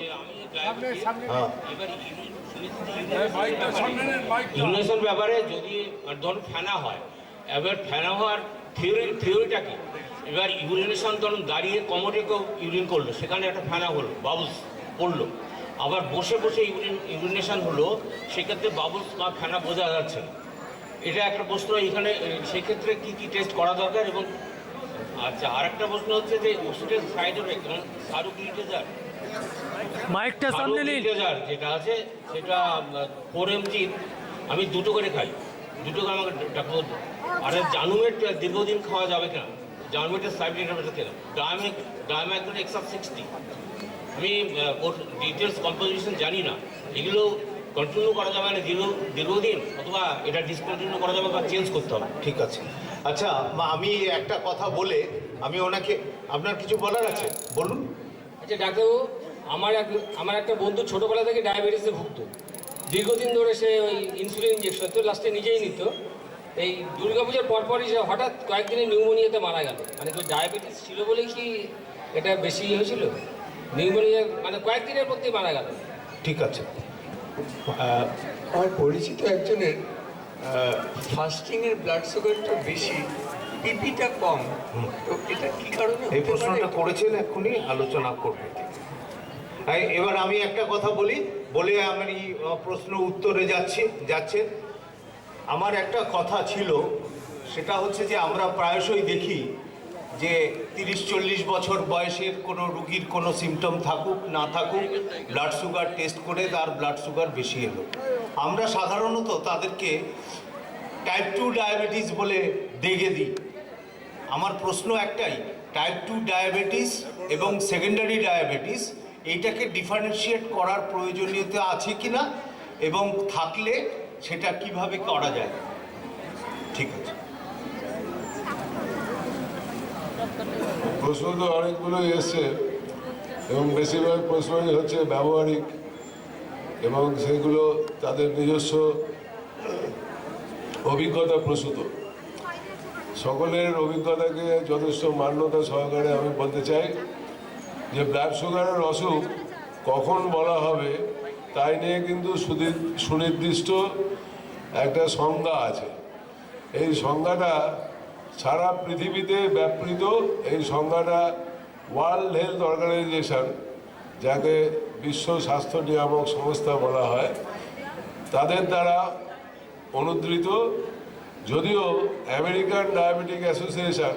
হ্যাঁ, ইউরিনেশন ব্যাপারে যদি ধরুন ফেনা হয়, এবার ফেনা হওয়ার থিওরিটা কি? এবার ইউরিনেশন ধরুন দাঁড়িয়ে কোমরে কেউ ইউরিন করলো, সেখানে একটা ফেনা হলো, বাবুলস পড়লো। আবার বসে বসে ইউরিনেশন হলো, সেক্ষেত্রে বাবুলস বা ফেনা বোঝা যাচ্ছে না। এটা একটা প্রশ্ন এখানে, সেক্ষেত্রে কি কি টেস্ট করা দরকার? এবং আচ্ছা, আর একটা প্রশ্ন হচ্ছে যে ওষুধের সাইড এফেক্ট, যেমন সারুগ্লিটেজার, যেটা আছে সেটা 4 mg আমি 2 করে খাই, 2 আমাকে ডাক্তার বলতো। আর জানুমেট দীর্ঘদিন খাওয়া যাবে কিনা, জানুমেটের সাইড এফেক্ট কেনা, ডায়ামাইক্রোন এক্সাপ 60, আমি ওর ডিটেলস কম্পোজিশন জানি না। এগুলো কন্টিনিউ করা যাবে না দীর্ঘদিন, অথবা এটা ডিসকন্টিনিউ করা যাবে বা চেঞ্জ করতে হবে? ঠিক আছে। আচ্ছা, আমি একটা কথা বলে আমি ওনাকে, আপনার কিছু বলার আছে বলুন। আচ্ছা ডাক্তারবাবু, আমার একটা বন্ধু ছোটোবেলা থেকে ডায়াবেটিসে ভুগতো, দীর্ঘদিন ধরে সে ওই ইনসুলিন ইঞ্জেকশন তো লাস্টে নিজেই নিত। এই দুর্গাপূজার পরপরই সে হঠাৎ কয়েকদিনে নিউমোনিয়াতে মারা গেল। মানে তো ডায়াবেটিস ছিল বলেই কি এটা বেশি হয়েছিল? নিউমোনিয়া মানে কয়েকদিনের মধ্যেই মারা গেল। ঠিক আছে। আমার পরিচিত একজনের ফাস্টিংয়ের ব্লাড সুগারটা বেশি, বিপিটা কম, তো এটা কি কারণে? এই প্রশ্নটা করেছেন, এক্ষুনি আলোচনা করবে। এবার আমি একটা কথা বলে আমি প্রশ্ন উত্তরে যাচ্ছে। আমার একটা কথা ছিল, সেটা হচ্ছে যে আমরা প্রায়শই দেখি যে 30-40 বছর বয়সের কোনো রুগীর কোনো সিমটম থাকুক না থাকুক, ব্লাড সুগার টেস্ট করে তার ব্লাড সুগার বেশি এলো, আমরা সাধারণত তাদেরকে টাইপ 2 ডায়াবেটিস বলে দেখে দিই। আমার প্রশ্ন একটাই, টাইপ 2 ডায়াবেটিস এবং সেকেন্ডারি ডায়াবেটিস এইটাকে ডিফারেন্সিয়েট করার প্রয়োজনীয়তা আছে কিনা, এবং থাকলে সেটা কিভাবে করা যায়? ঠিক আছে। প্রশ্ন তো অনেকগুলোই এসছে এবং বেশিরভাগ প্রশ্নই হচ্ছে ব্যবহারিক এবং সেগুলো তাদের নিজস্ব অভিজ্ঞতা প্রসূত। সকলের অভিজ্ঞতাকে যথেষ্ট মান্যতা সহকারে আমি বলতে চাই যে ব্লাড সুগারের অসুখ কখন বলা হবে তাই নিয়ে কিন্তু সুনির্দিষ্ট একটা সংজ্ঞা আছে। এই সংজ্ঞাটা সারা পৃথিবীতে ব্যাপৃত। এই সংজ্ঞাটা ওয়ার্ল্ড হেলথ অর্গানাইজেশন, যাকে বিশ্ব স্বাস্থ্য নিয়ামক সংস্থা বলা হয়, তাদের দ্বারা অনুদ্রিত। যদিও আমেরিকান ডায়াবেটিক অ্যাসোসিয়েশন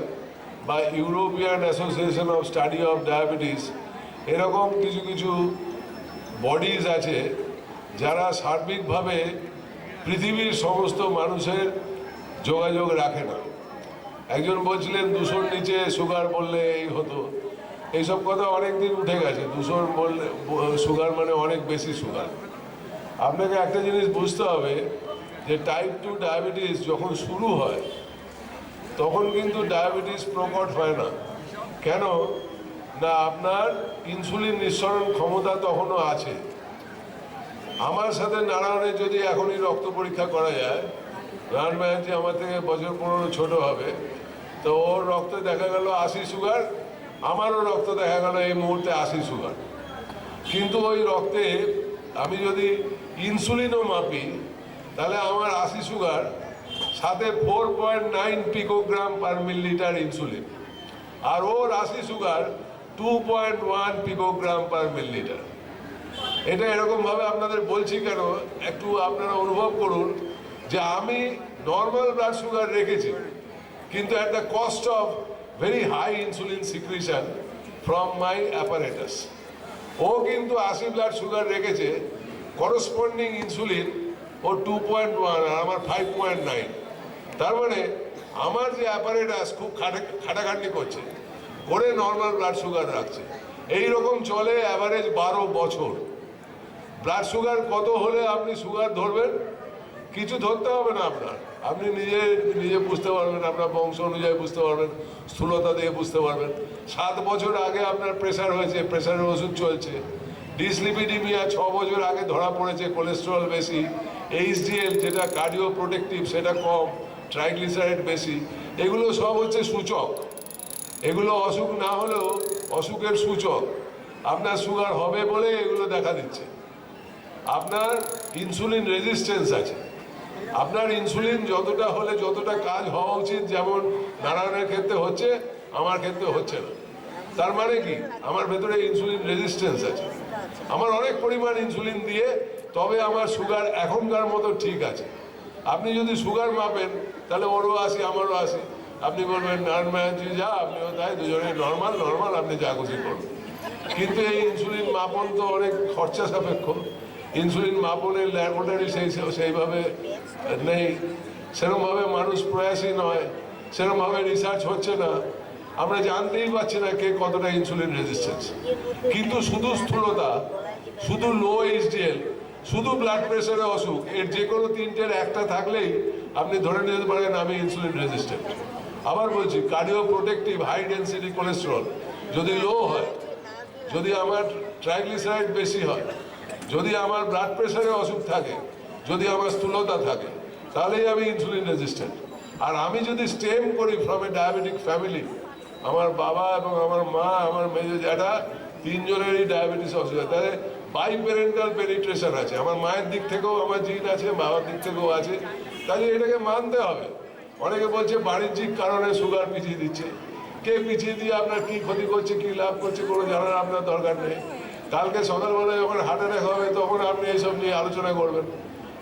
বা European association of study of diabetes এরকম কিছু কিছু বডিজ আছে যারা সার্বিকভাবে পৃথিবীর সমস্ত মানুষের যোগাযোগ রাখে না। একজন বলছিলেন 200-র নিচে সুগার বললে এই হতো, এইসব কথা অনেক দিন উঠে গেছে। 200 বললে সুগার মানে অনেক বেশি সুগার। আপনাকে একটা জিনিস বুঝতে হবে যে টাইপ 2 ডায়াবেটিস যখন শুরু হয় তখন কিন্তু ডায়াবেটিস প্রকট হয় না। কেন না, আপনার ইনসুলিন নিঃসরণ ক্ষমতা তখনও আছে। আমার সাথে নারায়ণের যদি এখনই রক্ত পরীক্ষা করা যায়, নারায়ণ ব্যানার্জি আমার থেকে বছর 15 ছোট হবে, তো ওর রক্তে দেখা গেল 80 সুগার, আমারও রক্ত দেখা গেল এই মুহূর্তে 80 সুগার। কিন্তু ওই রক্তে আমি যদি ইনসুলিনও মাপি তাহলে আমার 80 সুগার, সাথে 4.9 পিকোগ্রাম পার মিলিলিটার ইনসুলিন, আর ওর 80 সুগার 2.1 পিকোগ্রাম পার মিলিলিটার। এটা এরকমভাবে আপনাদের বলছি কেন, একটু আপনারা অনুভব করুন যে আমি নর্মাল ব্লাড সুগার রেখেছি, কিন্তু at the cost of very high insulin secretion from my apparatus। ও কিন্তু 80 ব্লাড সুগার রেখেছে, করসপন্ডিং ইনসুলিন ও 2.1 আর আমার 5.9। তার মানে আমার যে অ্যাপারেটাস খুব খাটাখাটনি করছে করে নর্মাল ব্লাড সুগার রাখছে। এই রকম চলে অ্যাভারেজ 12 বছর। ব্লাড সুগার কত হলে আপনি সুগার ধরবেন? কিছু ধরতে হবে না আপনার, আপনি নিজে বুঝতে পারবেন, আপনার বংশ অনুযায়ী বুঝতে পারবেন, স্থূলতা দিয়ে বুঝতে পারবেন। 7 বছর আগে আপনার প্রেশার হয়েছে, প্রেশারের ওষুধ চলছে। ডিসলিপিডিমিয়া 6 বছর আগে ধরা পড়েছে, কোলেস্টেরল বেশি। এইচডিএল যেটা কার্ডিও প্রোটেক্টিভ সেটা কম, ট্রাইগ্লিসারাইড বেশি। এগুলো সব হচ্ছে সূচক, এগুলো অসুখ না হলেও অসুখের সূচক। আপনার সুগার হবে বলে এগুলো দেখা দিচ্ছে। আপনার ইনসুলিন রেজিস্ট্যান্স আছে, আপনার ইনসুলিন যতটা হলে যতটা কাজ হওয়া উচিত, যেমন নারায়ণের ক্ষেত্রে হচ্ছে, আমার ক্ষেত্রে হচ্ছে না। তার মানে কি আমার ভেতরে ইনসুলিন রেজিস্ট্যান্স আছে। আমার অনেক পরিমাণ ইনসুলিন দিয়ে তবে আমার সুগার এখনকার মতো ঠিক আছে। আপনি যদি সুগার মাপেন তাহলে ওরও 80 আমারও 80, আপনি বলবেন নারায়ণ ব্যানার্জি যা, আপনিও তাই, দুজনে নর্মাল, আপনি যা খুশি করবেন। কিন্তু এই ইনসুলিন মাপন তো অনেক খরচা সাপেক্ষ। ইনসুলিন মাপনের ল্যাবরেটরি সেইভাবে নেই, সেরকমভাবে মানুষ প্রয়াসী নয়, সেরকমভাবে রিসার্চ হচ্ছে না। আমরা জানতেই পারছি না কে কতটা ইনসুলিন রেজিস্ট্যান্স। কিন্তু শুধু স্থূলতা, শুধু লো এইচডিএল, শুধু ব্লাড প্রেশারের অসুখ, এর যে কোনো 3টের একটা থাকলেই আপনি ধরে নিতে পারেন আমি ইনসুলিন রেজিস্ট্যান্ট। আবার বলছি, cardio protective high density cholesterol যদি লো হয়, যদি আমার ট্রাইগ্লিসারাইড বেশি হয়, যদি আমার ব্লাড প্রেশারের অসুখ থাকে, যদি আমার স্থূলতা থাকে, তাহলেই আমি ইনসুলিন রেজিস্ট্যান্ট। আর আমি যদি স্টেম করি ফ্রম এ ডায়াবেটিক ফ্যামিলি, আমার বাবা এবং আমার মা, আমার মেজো জ্যাঠা 3 জনেরই ডায়াবেটিস অসুবিধা, তাহলে বাই প্যারেন্টাল পেনিট্রেশন আছে। আমার মায়ের দিক থেকেও আমার জিন আছে, বাবার দিক থেকেও আছে, তাহলে এটাকে মানতে হবে। অনেকে বলছে বাণিজ্যিক কারণে সুগার পিছিয়ে দিচ্ছে। কে পিছিয়ে দিয়ে আপনার কি ক্ষতি করছে, কি লাভ করছে কোনো জানার আপনার দরকার নেই। কালকে সকালবেলায় যখন হার্ট অ্যাটাক হবে তখন আপনি এইসব নিয়ে আলোচনা করবেন।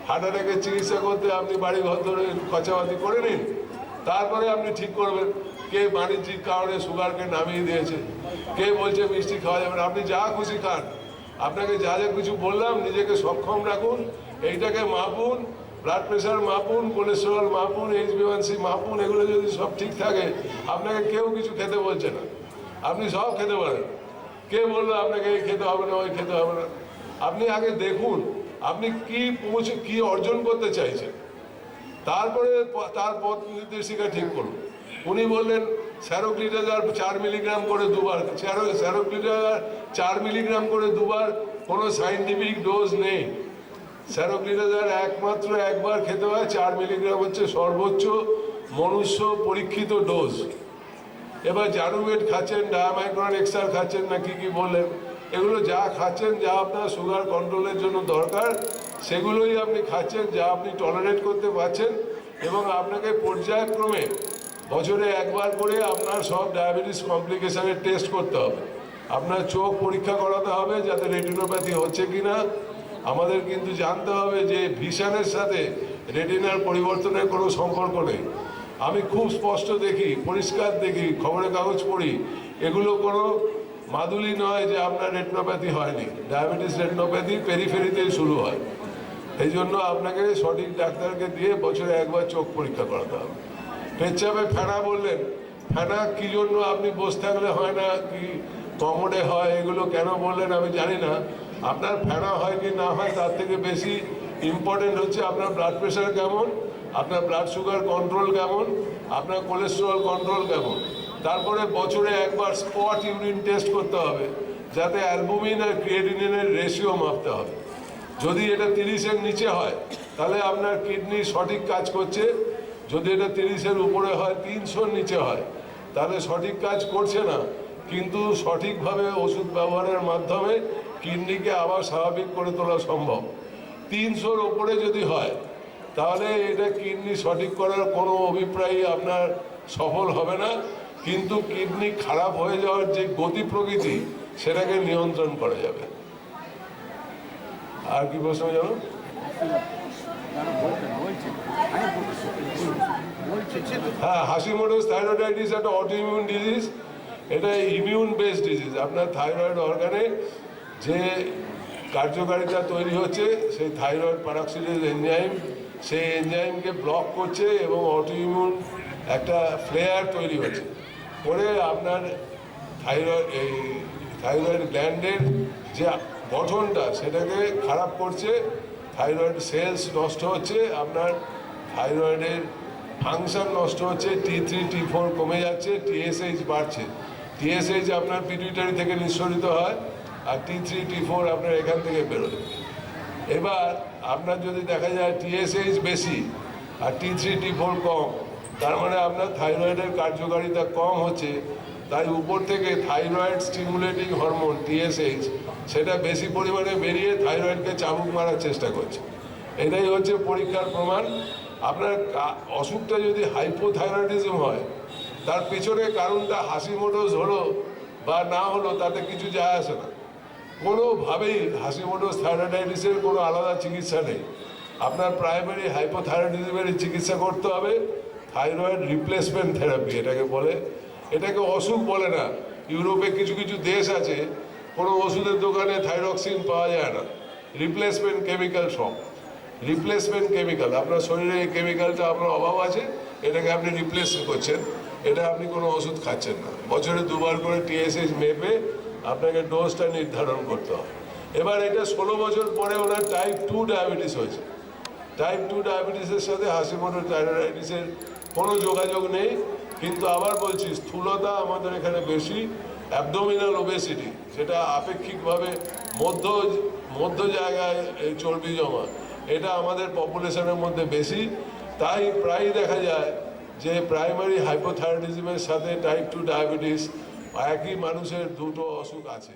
হার্ট অ্যাটাকের চিকিৎসা করতে আপনি বাড়ি ঘর ধরে খরচাপাতি করে নিন, তারপরে আপনি ঠিক করবেন কে বাণিজ্যিক কারণে সুগারকে নামিয়ে দিয়েছে, কে বলছে মিষ্টি খাওয়া যাবে না। আপনি যা খুশি খান, আপনাকে যা যা কিছু বললাম নিজেকে সক্ষম রাখুন, এইটাকে মাপুন, ব্লাড প্রেশার মাপুন, কোলেস্টেরল মাপুন, HbA1c মাপুন। এগুলো যদি সব ঠিক থাকে আপনাকে কেউ কিছু খেতে বলছে না, আপনি সব খেতে পারেন। কে বললো আপনাকে এই খেতে হবে না, ওই খেতে হবে না? আপনি আগে দেখুন আপনি কি অর্জন করতে চাইছেন, তারপরে তার পথ নির্দেশিকা ঠিক করুন। উনি বললেন স্যারোগ্লিটাজার 4 মিলিগ্রাম করে দুবার, স্যারোগ্লিটাজার 4 মিলিগ্রাম করে দুবার কোনো সাইন্টিফিক ডোজ নেই। স্যারোগ্লিটাজার একমাত্র একবার খেতে হয়, 4 মিলিগ্রাম হচ্ছে সর্বোচ্চ মনুষ্য পরীক্ষিত ডোজ। এবার জানুমেট খাচ্ছেন, ডায়ামাইক্রন এক্সার খাচ্ছেন না কি বললেন, এগুলো যা খাচ্ছেন, যা আপনার সুগার কন্ট্রোলের জন্য দরকার সেগুলোই আপনি খাচ্ছেন, যা আপনি টলারেট করতে পারছেন। এবং আপনাকে পর্যায়ক্রমে বছরে একবার করে আপনার সব ডায়াবেটিস কমপ্লিকেশনের টেস্ট করতে হবে। আপনার চোখ পরীক্ষা করাতে হবে যাতে রেটিনোপ্যাথি হচ্ছে কি না। আমাদের কিন্তু জানতে হবে যে ভিশনের সাথে রেটিনার পরিবর্তনের কোনো সম্পর্ক নেই। আমি খুব স্পষ্ট দেখি, পরিষ্কার দেখি, খবরের কাগজ পড়ি, এগুলো কোনো মাদুলি নয় যে আপনার রেটিনোপ্যাথি হয়নি। ডায়াবেটিস রেটিনোপ্যাথি পেরিফেরিতেই শুরু হয়। এই জন্য আপনাকে সঠিক ডাক্তারকে দিয়ে বছরে একবার চোখ পরীক্ষা করাতে হবে। পেচ্ছাপে ফেনা বললেন, ফেনা কী জন্য আপনি বসে থাকলে হয় না, কি কমোডে হয়, এগুলো কেন বললেন আমি জানি না। আপনার ফেনা হয় কি না হয় তার থেকে বেশি ইম্পর্টেন্ট হচ্ছে আপনার ব্লাড প্রেশার কেমন, আপনার ব্লাড সুগার কন্ট্রোল কেমন, আপনার কোলেস্টেরল কন্ট্রোল কেমন। তারপরে বছরে একবার স্পট ইউরিন টেস্ট করতে হবে, যাতে অ্যালবুমিন আর ক্রিয়েটিনিনের রেশিও মাপতে হবে। যদি এটা 30-এর নিচে হয় তাহলে আপনার কিডনি সঠিক কাজ করছে, যদি এটা 30-এর উপরে হয়, 300-র নিচে হয়, তাহলে সঠিক কাজ করছে না। কিন্তু সঠিকভাবে ওষুধ ব্যবহারের মাধ্যমে কিডনিকে আবার স্বাভাবিক করে তোলা সম্ভব। 300-র উপরে যদি হয় তাহলে এটা কিডনি সঠিক করার কোনো অভিপ্রায়ই আপনার সফল হবে না। কিন্তু কিডনি খারাপ হয়ে যাওয়ার যে গতি প্রকৃতি সেটাকে নিয়ন্ত্রণ করা যাবে। আর কি প্রশ্ন জানো? হ্যাঁ, হাসিমোটোস থাইরয়েডাইটিস একটা অটোইমিউন ডিজিজ, এটা ইমিউন বেসড ডিজিজ। আপনার থাইরয়েড অর্গানে যে কার্যকারিতা তৈরি হচ্ছে সেই থাইরয়েড প্যারক্সিডেজ এনজাইম, সেই এনজাইমকে ব্লক করছে এবং অটোইমিউন একটা ফ্লেয়ার তৈরি হচ্ছে করে আপনার থাইরয়েড গ্ল্যান্ডের যে গঠনটা সেটাকে খারাপ করছে, থাইরয়েড সেলস নষ্ট হচ্ছে, আপনার থাইরয়েডের ফাংশন নষ্ট হচ্ছে, T3 T4 কমে যাচ্ছে, TSH বাড়ছে। TSH আপনার পিটুইটারি থেকে নিঃসরিত হয় আর T3 T4 আপনার এখান থেকে বেরোয়। এবার আপনার যদি দেখা যায় TSH বেশি আর T3 T4 কম, তার মানে আপনার থাইরয়েডের কার্যকারিতা কম হচ্ছে, তাই উপর থেকে থাইরয়েড স্টিমুলেটিং হরমোন TSH সেটা বেশি পরিমাণে বেরিয়ে থাইরয়েডকে চাবুক মারার চেষ্টা করছে। এটাই হচ্ছে পরীক্ষার প্রমাণ। আপনার অসুখটা যদি হাইপোথাইরয়েডিজম হয়, তার পিছনে কারণটা হাসিমোটোস হলো বা না হলো তাতে কিছু যায় আসে না। কোনোভাবেই হাসিমোটোস থাইরয়েডাইটিসের কোনো আলাদা চিকিৎসা নেই। আপনার প্রাইমারি হাইপোথাইরয়েডিজমের চিকিৎসা করতে হবে থাইরয়েড রিপ্লেসমেন্ট থেরাপি এটাকে বলে। এটাকে অসুখ বলে না। ইউরোপে কিছু কিছু দেশ আছে কোনো ওষুধের দোকানে থাইরক্সিন পাওয়া যায় না, রিপ্লেসমেন্ট কেমিক্যাল সব। রিপ্লেসমেন্ট কেমিক্যাল, আপনার শরীরে এই কেমিক্যালটা আপনার অভাব আছে, এটাকে আপনি রিপ্লেস করছেন, এটা আপনি কোনো ওষুধ খাচ্ছেন না। বছরে 2 বার করে TSH মেপে আপনাকে ডোজটা নির্ধারণ করতে হবে। এবার এটা 16 বছর পরে ওনার টাইপ 2 ডায়াবেটিস হয়েছে। টাইপ 2 ডায়াবেটিসের সাথে হাসিমোটোস থাইরয়েডাইটিসের কোনো যোগাযোগ নেই, কিন্তু আবার বলছি স্থূলতা আমাদের এখানে বেশি, অ্যাবডোমিনাল ওবেসিটি যেটা আপেক্ষিকভাবে মধ্য জায়গায় এই চর্বি জমা, এটা আমাদের পপুলেশনের মধ্যে বেশি। তাই প্রায়ই দেখা যায় যে প্রাইমারি হাইপোথাইরয়েডিজমের সাথে টাইপ 2 ডায়াবেটিস একই মানুষের দুটো অসুখ আছে।